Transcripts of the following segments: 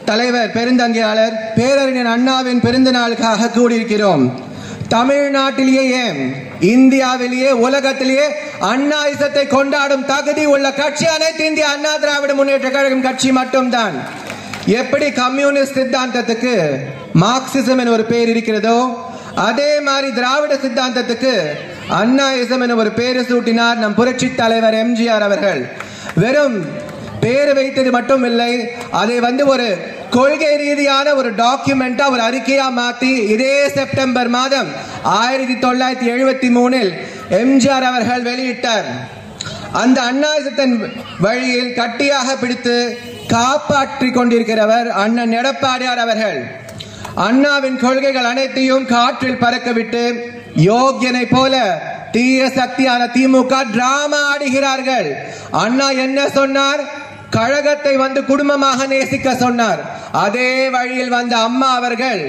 தலைவர் பெருந்தங்கையாளர் பேரறிஞர் அண்ணாவின் பிறந்த நாளுக்காக கூடியிருக்கிறோம். தமிழ்நாட்டிலேயே ஏன் இந்தியாவிலேயே உலகத்திலேயே அண்ணாயிசத்தை கொண்டாடும் தகுதி உள்ள கட்சி அனைத்து இந்திய அண்ணா திராவிட முன்னேற்ற கழகம் கட்சி மட்டும்தான். எப்படி கம்யூனிஸ்ட் சித்தாந்தத்துக்கு மார்க்சிசம் என ஒரு பேர் இருக்கிறதோ அதே மாதிரி திராவிட சித்தாந்தத்துக்கு அண்ணாயிசம் என ஒரு பேரு சூட்டினார் நம் புரட்சி தலைவர் எம்ஜிஆர் அவர்கள். வெறும் பேர் வைத்தது மட்டும் இல்லை, அதை ஒரு கொள்கை ரீதியான ஒரு டாக்குமெண்டா ஒரு அறிக்கையா மாத்தி இதே செப்டம்பர் மாதம் 1973 எம்ஜிஆர் அவர்கள் வெளியிட்டார். அந்த அண்ணாயிசத்தின் வழியில் கட்டியாக பிடித்து காப்பாற்றி கொண்டிருக்கிறவர் அண்ணன் எடப்பாடியார் அவர்கள். அண்ணாவின் கொள்கைகள் அனைத்தையும் காற்றில் பறக்கவிட்டு யோகியனை போல தீய சக்தியான திமுக டிராமா ஆடுகிறார்கள். அண்ணா என்ன சொன்னார்? கழகத்தை குடும்பமாக நேசிக்க சொன்னார். அதே வழியில் வந்த அம்மா அவர்கள்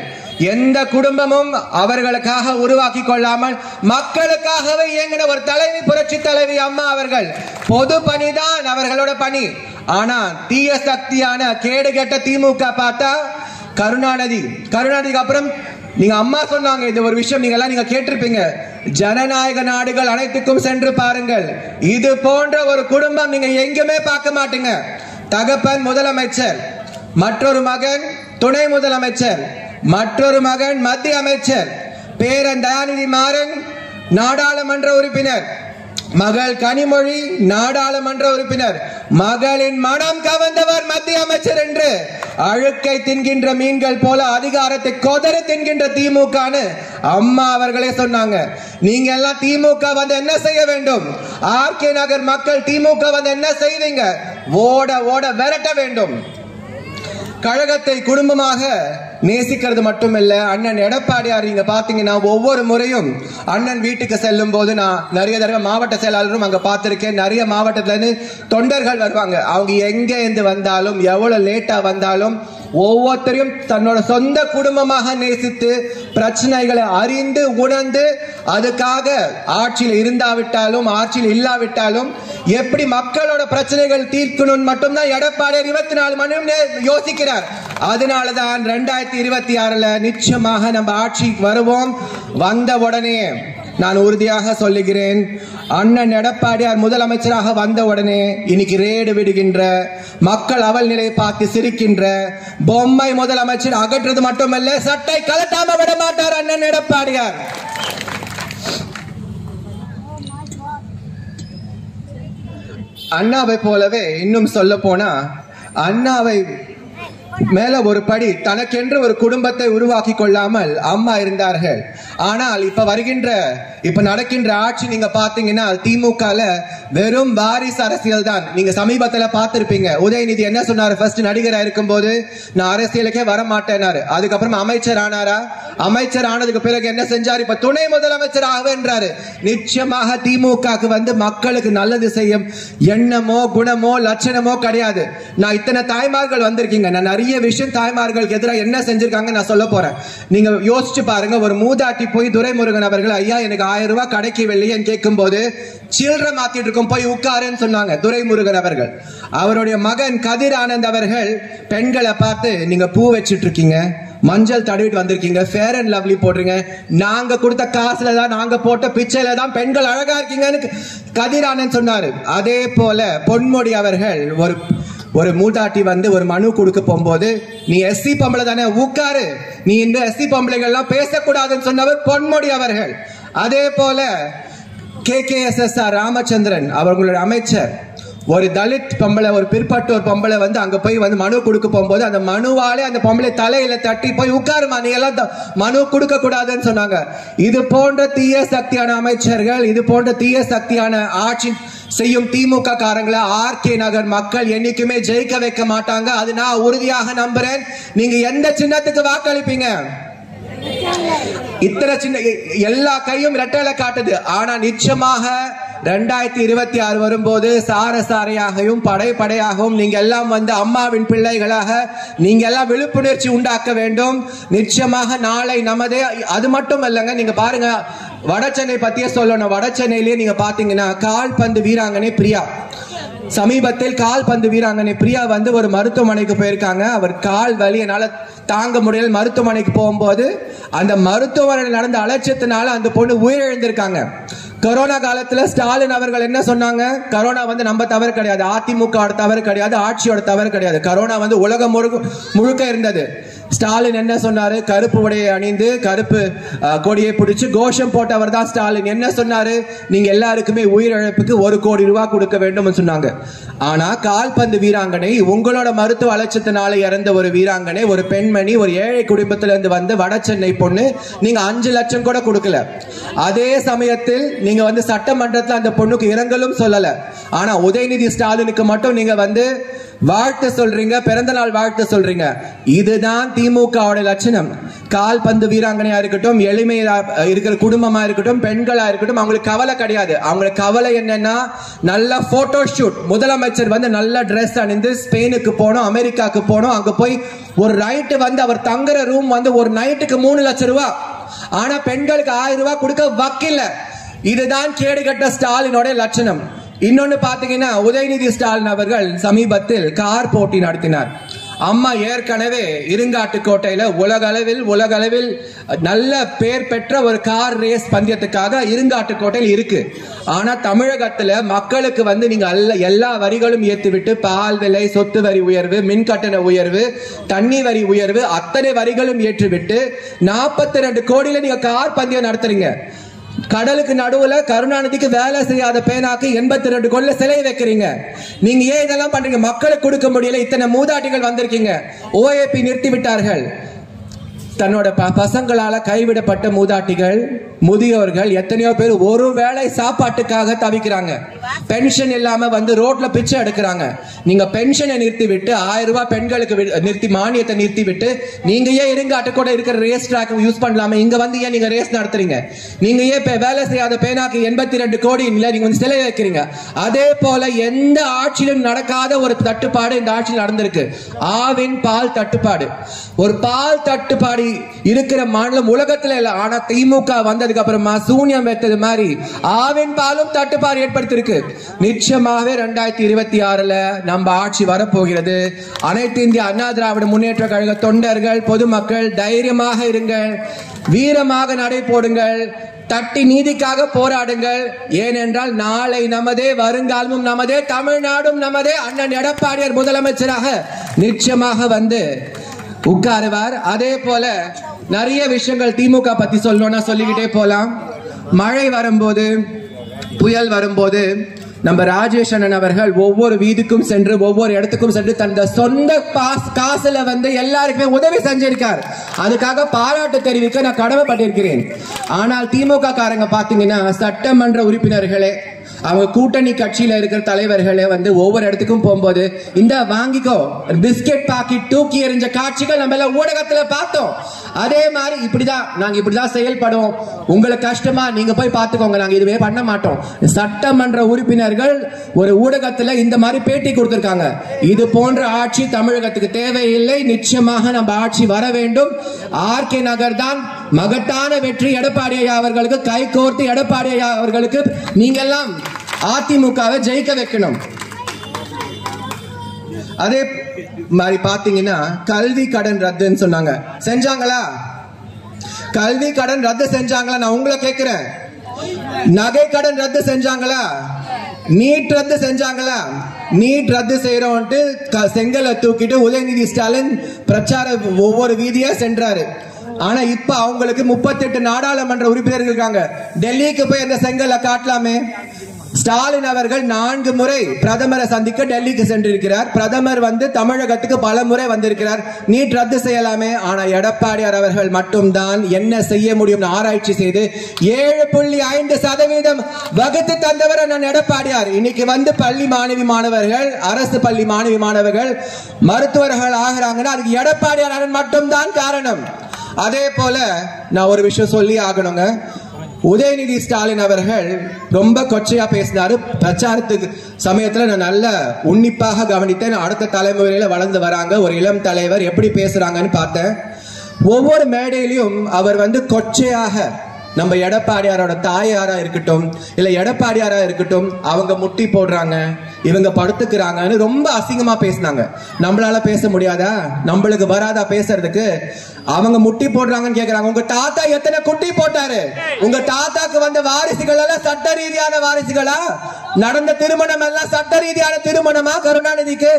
எந்த குடும்பமும் அவர்களுக்காக உருவாக்கி கொள்ளாமல் மக்களுக்காகவே இயங்கின ஒரு தலைவி, புரட்சி தலைவி அம்மா அவர்கள். பொது பணிதான் அவர்களோட பணி. ஆனா தீய சக்தியான கேடு கெட்ட திமுக பார்த்தா கருணாநிதிக்கு அப்புறம் நீங்க அம்மா சொன்னாங்க இந்த ஒரு விஷயம் நீங்க கேட்டிருப்பீங்க. ஜனநாயக நாடுகள் அனைத்துக்கும் சென்று பாருங்கள், இது போன்ற ஒரு குடும்பம் நீங்க எங்குமே பார்க்க மாட்டீங்க. தகப்பன் முதலமைச்சர், மற்றொரு மகன் துணை முதலமைச்சர், மற்றொரு மகன் மத்திய அமைச்சர், பேரன் தயாநிதி மாறன் நாடாளுமன்ற உறுப்பினர், மகள் கனிமொழி நாடாளுமன்ற உறுப்பினர், மகளின் மனம் கவர்ந்தவர் மத்திய அமைச்சர் என்று அழுக்கை தின்கின்ற மீன்கள் போல அதிகாரத்தை கொதறி தின்கின்ற திமுக அம்மா அவர்களே சொன்னாங்க. நீங்க எல்லாம் திமுக என்ன செய்ய வேண்டும்? ஆர்கே நகர் மக்கள் திமுக என்ன செய்வீங்க? ஓட ஓட விரட்ட வேண்டும். கழகத்தை குடும்பமாக நேசிக்கிறது மட்டுமில்ல, அண்ணன் எடப்பாடியார் நீங்க பாத்தீங்கன்னா ஒவ்வொரு முறையும் அண்ணன் வீட்டுக்கு செல்லும் போது நான் நிறைய தடவை மாவட்ட செயலாளரும் அங்க பார்த்திருக்கேன். நிறைய மாவட்டத்துல இருந்து தொண்டர்கள் வருவாங்க. அவங்க எங்க இருந்து வந்தாலும் எவ்வளவு லேட்டா வந்தாலும் ஒவ்வொருத்தரையும் தன்னோட சொந்த குடும்பமாக நேசித்து பிரச்சனைகளை அறிந்து உணர்ந்து அதுக்காக ஆட்சியில் இருந்தாவிட்டாலும் ஆட்சியில் இல்லாவிட்டாலும் எப்படி மக்களோட பிரச்சனைகள் தீர்க்கணும் மட்டும்தான் எடப்பாடியார் 24 மணி நேரம் யோசிக்கிறார். அதனாலதான் 2026 நிச்சயமாக நம்ம ஆட்சிக்கு வருவோம். வந்த உடனே நான் உறுதியாக சொல்லுகிறேன், அண்ணன் எடப்பாடியார் முதலமைச்சராக வந்த உடனே இன்னைக்கு ரேடு விடுகின்ற மக்கள் அவல் நிலையை பார்த்து சிரிக்கின்ற பொம்மை முதலமைச்சர் அகற்றது மட்டுமல்ல, சட்டை கலட்டாம விட மாட்டார் அண்ணன் எடப்பாடியார். அண்ணாவை போலவே இன்னும் சொல்ல போனா அண்ணாவை மேல ஒரு படி தனக்கென்று ஒரு குடும்பத்தை உருவாக்கி கொள்ளாமல் அம்மா இருந்தார்கள். ஆனால் இப்ப நடக்கின்ற ஆட்சி நீங்க பாத்தீங்கன்னா திமுக வெறும் வாரிசு அரசியல் தான். நீங்க சமீபத்துல பார்த்திருப்பீங்க, உதயநிதி என்ன சொன்னாரு? ஃபர்ஸ்ட் நடிகரா இருக்கும் போது நான் அரசியலுக்கே வர மாட்டேனாரு. அதுக்கப்புறம் அமைச்சர் ஆனாரா? அமைச்சர் ஆனதுக்கு பிறகு என்ன செஞ்சாரு? இப்ப துணை முதலமைச்சர் ஆகன்றாரு. நிச்சயமாக திமுக மக்களுக்கு நல்லது செய்யும் எண்ணமோ குணமோ லட்சணமோ கிடையாது. நான் இத்தனை தாய்மார்கள் வந்திருக்கீங்க, நான் நிறைய விஷயம் தாய்மார்களுக்கு எதிராக என்ன செஞ்சிருக்காங்க நான் சொல்ல போறேன். நீங்க யோசிச்சு பாருங்க. ஒரு மூதாட்டி போய் துரைமுருகன் அவர்கள், ஐயா எனக்கு 1000 ரூபாய் கடைக்கு வெள்ளியன்னு கேட்கும் போது சில்லறை மாத்திட்டு இருக்கும், போய் உட்காருன்னு சொன்னாங்க துரைமுருகன் அவர்கள். அவருடைய மகன் கதிர் ஆனந்த் அவர்கள் பெண்களை பார்த்து நீங்க பூ வச்சிட்டு இருக்கீங்க, மஞ்சள் தடவிட்டு வந்திருக்கீங்க, ஃபேர் அண்ட் லவ்லி போடுறீங்க, நாங்க கொடுத்த காசுல தான் நாங்க போட்ட பிச்சையில தான் பெண்கள் அழகா இருக்கீங்கன்னு கதிர் ஆனந்த் சொன்னாரு. அதே போல பொன்முடி அவர்கள் ஒரு மூதாட்டி ஒரு மனு கொடுக்க போகும்போது நீ எஸ்சி பொம்பளை தானே உட்காரு, நீ இந்த எஸ்சி பொம்பளைகள் எல்லாம் பேசக்கூடாதுன்னு சொன்னவர் பொன்முடி அவர்கள். அதே போல KKSSR ராமச்சந்திரன் அவர்களுடைய அமைச்சர் ஒரு தலித் பொம்பளை, ஒரு பிற்பட்டோர் பொம்பளை அங்க போய் மனு கொடுக்க போகும்போது அந்த மனுவாலே அந்த பொம்பளை தலையில தட்டி போய் உட்காருமா, நீ எல்லாம் மனு கொடுக்க கூடாதுன்னு சொன்னாங்க. இது போன்ற தீய சக்தியான அமைச்சர்கள், இது போன்ற தீய சக்தியான ஆட்சி செய்யும் திமுக காரங்களை ஆர்கே நகர் மக்கள் என்னைக்குமே ஜெயிக்க வைக்க மாட்டாங்க. அது நான் உறுதியாக நம்புறேன். நீங்க எந்த சின்னத்துக்கு வாக்களிப்பீங்க? இத்தனை சின்ன எல்லா கையும் ரெட்டலை காட்டுது. ஆனா நிச்சயமாக 2026 வரும்போது சாரையாகவும் படையாகவும் நீங்க எல்லாம் அம்மாவின் பிள்ளைகளாக நீங்க எல்லாம் விழிப்புணர்ச்சி உண்டாக்க வேண்டும். நிச்சயமாக நாளை நமதே. அது மட்டும் இல்லைங்க, நீங்க பாருங்க, வட சென்னை பத்தியே சொல்லணும். வட சென்னையிலேயே நீங்க பாத்தீங்கன்னா கால்பந்து வீராங்கனை பிரியா சமீபத்தில் கால்பந்து வீராங்கனை பிரியா வந்து ஒரு மருத்துவமனைக்கு போயிருக்காங்க. அவர் கால் வலி என்னால தாங்க முடியல மருத்துவமனைக்கு போகும்போது அந்த மருத்துவமனையில் நடந்த அலட்சியத்தினால அந்த பொண்ணு உயிரிழந்திருக்காங்க. கொரோனா காலத்துல ஸ்டாலின் அவர்கள் என்ன சொன்னாங்க? கொரோனா வந்து நம்ம தவறு கிடையாது, அதிமுக தவறு கிடையாது, ஆட்சியோட தவறு கிடையாது, கொரோனா வந்து உலகம் முழுக்க இருந்தது. ஸ்டாலின் என்ன சொன்னாரு? கருப்பு உடையை அணிந்து கருப்பு கொடியை பிடிச்சு கோஷம் போட்டவர் தான் ஸ்டாலின். என்ன சொன்னாரு? நீங்க எல்லாருக்குமே உயிரிழப்புக்கு 1 கோடி ரூபாய் கொடுக்க வேண்டும் சொன்னாங்க. ஆனா கால்பந்து வீராங்கனை, உங்களோட மருத்துவ அலட்சியத்தினால இறந்த ஒரு வீராங்கனை, ஒரு பெண்மணி, ஒரு ஏழை குடும்பத்தில இருந்து வந்து வட சென்னை பொண்ணு, நீங்க 5 லட்சம் கூட கொடுக்கல. அதே சமயத்தில் நீங்க வந்து சட்டமன்றத்தில் அந்த பொண்ணுக்கு இரங்கலும் சொல்லல. ஆனா உதயநிதி ஸ்டாலினுக்கு மட்டும் நீங்க வந்து வாழ்த்து சொல்றீங்க, பிறந்த நாள் வாழ்த்து சொல்றீங்க. இதுதான் திமுகவோட லட்சணம். கால்பந்து வீராங்கனையா இருக்கட்டும், எளிமையா இருக்கிற குடும்பமா இருக்கட்டும், பெண்களா இருக்கட்டும், அவங்களுக்கு கவலை கிடையாது. அவங்களுக்கு கவலை என்னன்னா நல்ல போட்டோ ஷூட். முதலமைச்சர் வந்து நல்ல டிரெஸ் அணிந்து ஸ்பெயினுக்கு போனோம், அமெரிக்காவுக்கு போனோம், அங்க போய் ஒரு நைட்டு வந்து அவர் தங்குற ரூம் வந்து ஒரு நைட்டுக்கு 3 லட்சம் ரூபாய். ஆனா பெண்களுக்கு 1000 ரூபாய் கொடுக்க வக்கில்ல. இதுதான் கேடுகட்ட ஸ்டாலினோட லட்சணம். இன்னொன்னு பாத்தீங்கன்னா, உதயநிதி ஸ்டாலின் அவர்கள் சமீபத்தில் கார் போட்டி நடத்தினார். அம்மா ஏற்கனவே இருங்காட்டுக்கோட்டையில உலக அளவில் நல்ல பேர் பெற்ற ஒரு கார் ரேஸ் பந்தயத்துக்காக இருங்காட்டுக்கோட்டையில் இருக்கு. ஆனா தமிழகத்துல மக்களுக்கு வந்து நீங்க எல்லா வரிகளும் ஏற்றிவிட்டு, பால் விலை, சொத்து வரி உயர்வு, மின் கட்டண உயர்வு, தண்ணி வரி உயர்வு, அத்தனை வரிகளும் ஏற்றிவிட்டு 42 கோடியில நீங்க கார் பந்தயம் நடத்துறீங்க. கடலுக்கு நடுவுல கருணாநிதிக்கு வேலை செய்யாத பேனாக்கு 82 கோடியில சிலை வைக்கிறீங்க. நீங்க ஏன் இதெல்லாம் பண்றீங்க? மக்களுக்கு கொடுக்க முடியல. இத்தனை மூதாட்டிகள் வந்திருக்கீங்க. OAP நிறுத்தி விட்டார்கள். தன்னோட பசங்களால கைவிடப்பட்ட மூதாட்டிகள், முதியோர்கள் எத்தனையோ பேர் ஒரு வேளை சாப்பாட்டுக்காக தவிக்கிறாங்க. பென்ஷன் இல்லாம வந்து ரோட்ல பிச்சை எடுக்கிறாங்க. நீங்க பென்ஷனை நிறுத்தி விட்டு 1000 ரூபாய் பெண்களுக்கு நிறுத்தி, மானியத்தை நிறுத்தி விட்டு, நீங்க ஏன் இருங்காட்டுக்கூட இருக்கிற ரேஸ் ட்ராக் யூஸ் பண்ணலாமே, இங்க வந்து ஏன் நீங்க ரேஸ் நடத்துறீங்க? நீங்க ஏன் வேலை செய்யாத பேனாக்கு 82 கோடி இல்ல நீங்க வந்து சிலை வைக்கிறீங்க? அதே போல எந்த ஆட்சியிலும் நடக்காத ஒரு தட்டுப்பாடு இந்த ஆட்சியில் நடந்திருக்கு. ஆவின் பால் தட்டுப்பாடு. ஒரு பால் தட்டுப்பாடு இருக்கிற மாநிலம் உலகத்துல இல்ல. ஆனா திமுக வந்ததுக்கு அப்புறமா சூன்யம் வைத்தது மாதிரி ஆவின் பாலும் தட்டுப்பாடு ஏற்படுத்திருக்கு. நிச்சயமாவே 2026ல நம்ம ஆட்சி வரப்போகிறது. அனைத்து இந்திய அண்ணா திராவிட முன்னேற்ற கழக தொண்டர்கள், பொதுமக்கள் தைரியமாக இருங்கள், வீரமாக நடை போடுங்கள், தட்டி நீதிக்காக போராடுங்கள். ஏனென்றால் நாளை நமதே, வருங்காலமும் நமதே, தமிழ்நாடும் நமதே. அண்ணன் எடப்பாடியார் முதலமைச்சராக நிச்சயமாக வந்து உட்காருவார். அதே போல நிறைய விஷயங்கள் திமுக பத்தி சொல்லணும்னா சொல்லிக்கிட்டே போலாம். மழை வரும்போது, புயல் வரும்போது நம்ம ராஜேஷ் அண்ணன் அவர்கள் ஒவ்வொரு வீதிக்கும் சென்று, ஒவ்வொரு இடத்துக்கும் சென்று தன் சொந்த காசுல வந்து எல்லாருக்குமே உதவி செஞ்சிருக்கார். அதுக்காக பாராட்டு தெரிவிக்க நான் கடமைப்பட்டிருக்கிறேன். ஆனால் திமுக காரங்க பாத்தீங்கன்னா, சட்டமன்ற உறுப்பினர்களே, அவங்க கூட்டணி கட்சியில இருக்கிற தலைவர்களே வந்து ஒவ்வொரு இடத்துக்கும் போகும்போது, இந்த வாங்கிக்கோ பிஸ்கெட் பாக்கெட் தூக்கி எறிஞ்ச காட்சிகள் நம்ம எல்லாம் ஊடகத்துல பார்த்தோம். அதே மாதிரி நாங்க இப்படிதான் செயல்படுவோம். உங்களுக்கு கஷ்டமா நீங்க போய் பார்த்துக்கோங்க, நாங்க இதுவே பண்ண மாட்டோம். சட்டமன்ற உறுப்பினர்கள் ஒரு ஊடகத்துல இந்த மாதிரி பேட்டி கொடுத்திருக்காங்க. இது போன்ற ஆட்சி தமிழகத்துக்கு தேவையில்லை. நிச்சயமாக நம்ம ஆட்சி வர வேண்டும். RK நகர் தான் மகத்தான வெற்றி. எடப்பாடி ஐயா அவர்களுக்கு கை கோர்த்து, எடப்பாடி ஐயா அவர்களுக்கு நீங்க எல்லாம் அதிமுகவை ஜெயிக்க வைக்கணும். அதே மாதிரி பாத்தீங்கன்னா, கல்வி கடன் ரத்துன்னு சொன்னாங்க. செஞ்சாங்களா? கல்வி கடன் ரத்து செஞ்சாங்களா? நான் உங்களை கேட்கிறேன். நகை கடன் ரத்து செஞ்சாங்களா? நீட் ரத்து செஞ்சாங்களா? நீட் ரத்து செய்யறோம்ட்டு செங்கலை தூக்கிட்டு உதயநிதி ஸ்டாலின் பிரச்சார ஒவ்வொரு வீதியா சென்றாரு. ஆனா இப்ப அவங்களுக்கு 38 நாடாளுமன்ற உறுப்பினர்கள் இருக்காங்க. டெல்லிக்கு போய் அந்த செங்கலை காட்டலாமே. ஸ்டாலின் அவர்கள் 4 முறை பிரதமரை சந்திக்க டெல்லிக்கு சென்றிருக்கிறார். பிரதமர் வந்து தமிழகத்துக்கு பல முறை வந்திருக்கிறார். நீட் ரத்து செய்யலாமே. ஆனா எடப்பாடியார் அவர்கள் மட்டும்தான் என்ன செய்ய முடியும் ஆராய்ச்சி செய்து 7.5% வகுத்து தந்தவர் நான் எடப்பாடியார். இன்னைக்கு வந்து பள்ளி மாணவி மாணவர்கள், அரசு பள்ளி மாணவி மாணவர்கள் மருத்துவர்கள் ஆகிறாங்கன்னா அதுக்கு எடப்பாடியார் மட்டும்தான் காரணம். அதே போல நான் ஒரு விஷயம் சொல்லி ஆகணுங்க. உதயநிதி ஸ்டாலின் அவர்கள் ரொம்ப கொச்சையா பேசினாரு. பிரச்சாரத்துக்கு சமயத்துல நான் நல்ல உன்னிப்பாக கவனித்தேன். அடுத்த தலைமுறையில வளர்ந்து வராங்க ஒரு இளம் தலைவர், எப்படி பேசுறாங்கன்னு பார்த்தேன். ஒவ்வொரு மேடையிலையும் அவர் வந்து கொச்சையாக, நம்ம எடப்பாடியாரோட தாயாரா இருக்கட்டும், இல்ல எடப்பாடியாரா இருக்கட்டும், அவங்க முட்டி போடுறாங்க, இவங்க படுத்துக்கிறாங்கன்னு ரொம்ப அசிங்கமா பேசினாங்க. நம்மளால பேச முடியாதா? நம்மளுக்கு வராதா பேசுறதுக்கு? அவங்க முட்டி போடுறாங்கன்னு கேக்குறாங்க. உங்க தாத்தா எத்தனை குட்டி போட்டாரு? உங்க தாத்தாக்கு வந்த வாரிசுகள் எல்லாம் சட்ட ரீதியான வாரிசுகளா? நடந்த திருமணம் எல்லாம் சட்ட ரீதியான திருமணமா கருணாநிதிக்கு?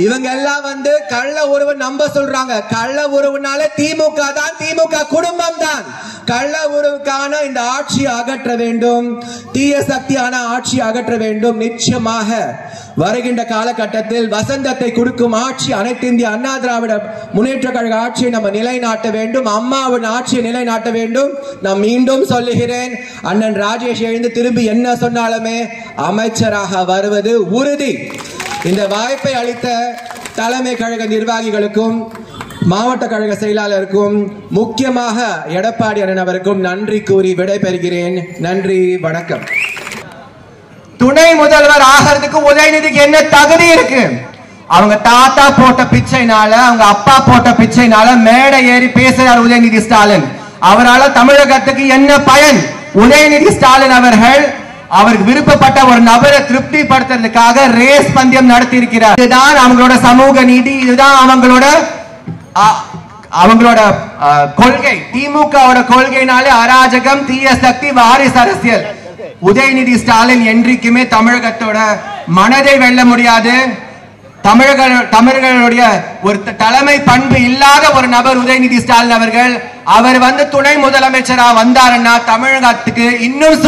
இவங்க எல்லாம் வந்து கள்ள உறவு நம்ப சொல்றாங்க. கள்ள உறவுனால திமுக தான், திமுக குடும்பம் தான். கள்ள உறவுக்கான இந்த ஆட்சி அகற்ற வேண்டும், தீய சக்தியான ஆட்சி அகற்ற வேண்டும். நிச்சயமாக வருகின்ற காலகட்டத்தில் வசந்தத்தை கொடுக்கும் ஆட்சி அனைத்து இந்திய அண்ணா திராவிட முன்னேற்ற கழக ஆட்சியை நம்ம நிலைநாட்ட வேண்டும். அம்மாவின் ஆட்சியை நிலைநாட்ட வேண்டும். நான் மீண்டும் சொல்லுகிறேன், அண்ணன் ராஜேஷ் எழுந்து திரும்பி என்ன சொன்னாலுமே அமைச்சராக வருவது உறுதி. இந்த வாய்ப்பை அளித்த தலைமை கழக நிர்வாகிகளுக்கும் மாவட்ட கழக செயலாளருக்கும் முக்கியமாக எடப்பாடி அண்ணன் அவருக்கும் நன்றி கூறி விடைபெறுகிறேன். நன்றி, வணக்கம். துணை முதல்வர் ஆகிறதுக்கு உதயநிதிக்கு என்ன தகுதி இருக்கு? அவங்க தாத்தா போட்ட பிச்சைனால, அவங்க அப்பா போட்ட பிச்சைனால மேடை ஏறி பேசுறார் உதயநிதி ஸ்டாலின். அவரால் தமிழகத்துக்கு என்ன பயன்? உதயநிதி ஸ்டாலின் அவர்கள் அவருக்கு விருப்பப்பட்ட ஒரு நபரை திருப்திப்படுத்துறதுக்காக ரேஸ் பந்தயம் நடத்தி இருக்கிறார். இதுதான் அவங்களோட சமூக நீதி, இதுதான் அவங்களோட கொள்கை. திமுகவோட கொள்கைனாலே அராஜகம், தீய சக்தி, வாரிசு அரசியல். உதயநிதி ஸ்டாலின் என்றைக்குமே தமிழகத்தோட மனதை வெல்ல முடியாது. தமிழர்களுடைய ஒரு தலைமை பண்பு இல்லாத ஒரு நபர் உதயநிதி ஸ்டாலின் அவர்கள். அவர் வந்து துணை முதலமைச்சரா வந்தாருன்னா தமிழகத்துக்கு இன்னும்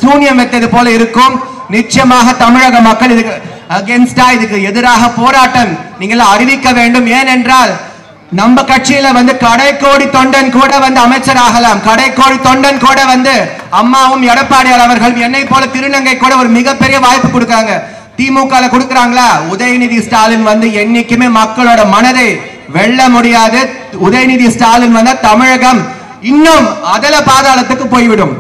சூனியம் வைத்தது போல இருக்கும். நிச்சயமாக தமிழக மக்கள் இதுக்கு அகேன்ஸ்டா, இதுக்கு எதிராக போராட்டம் நீங்கள் அறிவிக்க வேண்டும். ஏனென்றால் நம்ம கட்சியில வந்து கடைக்கோடி தொண்டன் கூட வந்து அமைச்சர் ஆகலாம். கடைக்கோடி தொண்டன் கூட வந்து அம்மாவும் எடப்பாடியார் அவர்கள் என்னை போல திருநங்கை கூட ஒரு மிகப்பெரிய வாய்ப்பு கொடுக்கறாங்க. திமுக கொடுக்கறாங்களா? உதயநிதி ஸ்டாலின் வந்து என்னைக்குமே மக்களோட மனதை வெல்ல முடியாது. உதயநிதி ஸ்டாலின் வந்து தமிழகம் இன்னும் அதல பாதாளத்துக்கு போய்விடும்.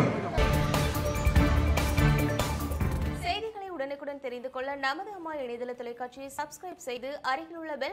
செய்திகளை உடனுக்குடன் தெரிந்து கொள்ள நமது அம்மா இணையதள தொலைக்காட்சியை சப்ஸ்கிரைப் செய்து அருகில் உள்ள பெல்